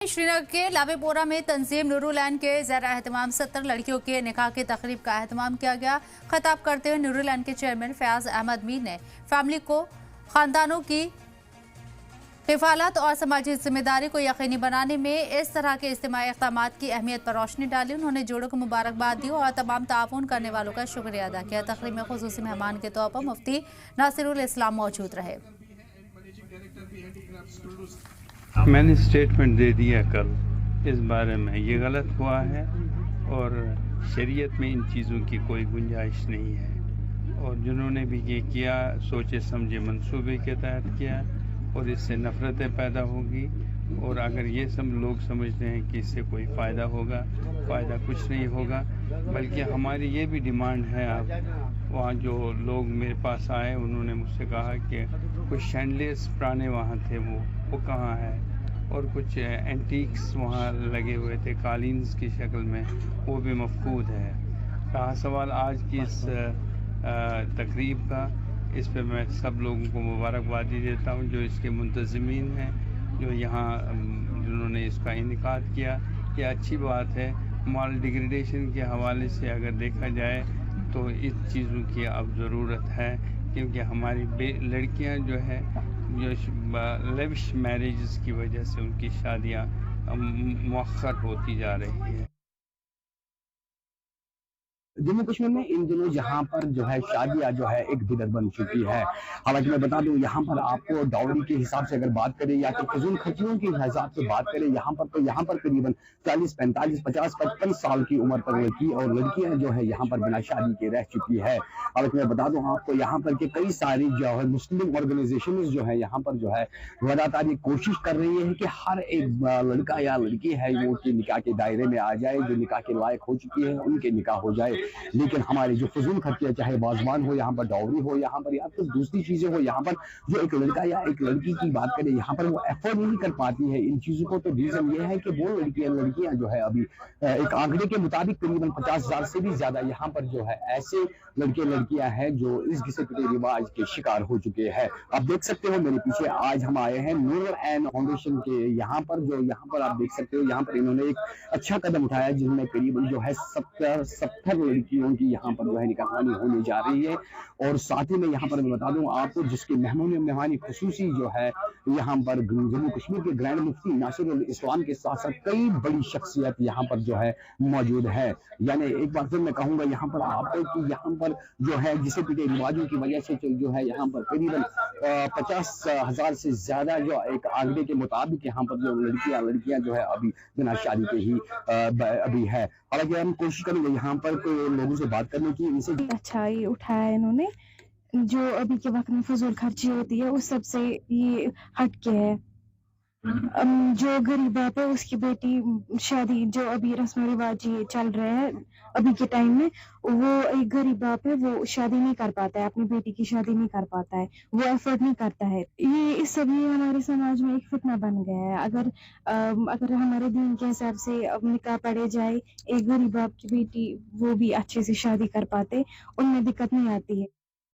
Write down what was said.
श्रीनगर के लावेपोरा में तंजीम नूरुलैंड के ज़ेर एहतमाम 70 लड़कियों के निकाह की तकरीब का एहतमाम किया गया। खिताब करते हुए नूरुलैंड के चेयरमैन फयाज अहमद मीर ने फैमिली को खानदानों की हिफाजत और समाजी जिम्मेदारी को यकीनी बनाने में इस तरह के इज्तिमाई इक़दामात की अहमियत पर रोशनी डाली। उन्होंने जोड़ों को मुबारकबाद दी और तमाम ताउन करने वालों का शुक्रिया अदा किया। तकरीब में खुसूसी मेहमान के तौर पर मुफ्ती नासिरुल इस्लाम मौजूद रहे। मैंने स्टेटमेंट दे दिया कल इस बारे में, ये गलत हुआ है और शरीयत में इन चीज़ों की कोई गुंजाइश नहीं है। और जिन्होंने भी ये किया सोचे समझे मंसूबे के तहत किया और इससे नफ़रतें पैदा होगी। और अगर ये सब लोग समझते हैं कि इससे कोई फ़ायदा होगा, फ़ायदा कुछ नहीं होगा। बल्कि हमारी ये भी डिमांड है। अब वहाँ जो लोग मेरे पास आए उन्होंने मुझसे कहा कि कुछ शैंडलियर्स पुराने वहाँ थे, वो कहाँ है, और कुछ एंटीक्स वहाँ लगे हुए थे कालीन्स की शक्ल में, वो भी मफकूद है। रहा सवाल आज की इस तकरीब का, इस पे मैं सब लोगों को मुबारकबादी देता हूँ जो इसके मुंतज़मीन हैं, जो यहाँ जिन्होंने इसका इनेकाद किया। ये अच्छी बात है। मॉरल डिग्रेडेशन के हवाले से अगर देखा जाए तो इस चीज़ों की अब ज़रूरत है, क्योंकि हमारी लड़कियां जो है जो लेविश मैरिजेस की वजह से उनकी शादियां मुअख्खर होती जा रही है। जम्मू कश्मीर में इन दिनों यहाँ पर जो है शादियाँ जो है एक बिदअत बन चुकी है। हालांकि मैं बता दूं, यहाँ पर आपको डाउरी के हिसाब से अगर बात करें या फिर फजूल खर्चियों के हिसाब से बात करें, यहाँ पर करीबन 40, 45, 50, 55 साल की उम्र पर लड़की और लड़कियां जो है यहाँ पर बिना शादी के रह चुकी है। हालांकि मैं बता दूं आपको, यहाँ पर के कई सारी जो है मुस्लिम ऑर्गेनाइजेशन जो है यहाँ पर जो है लगातार ये कोशिश कर रही है कि हर एक लड़का या लड़की है वो के निकाह के दायरे में आ जाए, जो निकाह के लायक हो चुकी है उनके निकाह हो जाए। लेकिन हमारे जो फजूल खर्चे, चाहे बाजवान हो, यहाँ पर डाउरी हो, यहाँ पर या फिर दूसरी चीजें हो, यहाँ पर जो एक लड़का या एक लड़की की बात करें यहाँ पर वो एफोर्ड नहीं कर पाती है इन चीजों को। तो रीजन ये है कि वो लड़कियां जो है अभी एक आंकड़े के मुताबिक करीबन 50,000 से भी ज्यादा यहाँ पर जो है ऐसे लड़कियां हैं जो इस घिसे पिटे रिवाज के शिकार हो चुके हैं। आप देख सकते हो मेरे पीछे आज हम आए हैं नूर एंड फाउंडेशन के यहाँ पर आप देख सकते हो यहाँ पर इन्होंने एक अच्छा कदम उठाया जिसमें करीबन जो है 70 लड़कियों की यहाँ पर जो है निकाहानी होने जा रही है। और साथ ही में यहाँ पर मैं बता दूं आपको, जिसके मेहमानी खुसूसी जो है यहाँ पर जम्मू कश्मीर के ग्रैंड मुफ्ती नासिरुल इस्लाम के साथ साथ कई बड़ी शख्सियत यहाँ पर जो है मौजूद है। यानी एक बार फिर मैं कहूंगा यहाँ पर आपको कि यहाँ पर जो है जिसे पिटे रिवाजों की वजह से जो है यहाँ पर करीबन 50,000 से ज्यादा जो एक आंकड़े के मुताबिक यहाँ पर जो लड़कियां जो है अभी बिना शादी के ही अभी है। हालांकि हम कोशिश करेंगे यहाँ पर लोगों से बात करने की। इनसे अच्छा ये उठाया इन्होंने, जो अभी के वक्त में फजूल खर्ची होती है उस सब से ये हट के है। जो गरीब बाप है उसकी बेटी शादी, जो अभी रस्म रिवाज ये चल रहे हैं अभी के टाइम में, वो एक गरीब बाप है वो शादी नहीं कर पाता है, अपनी बेटी की शादी नहीं कर पाता है, वो एफर्ट नहीं करता है। ये इस सभी हमारे समाज में एक फितना बन गया है। अगर हमारे दीन के हिसाब से अब निकाह पढ़े जाए, एक गरीब बाप की बेटी वो भी अच्छे से शादी कर पाते, उनमें दिक्कत नहीं आती है।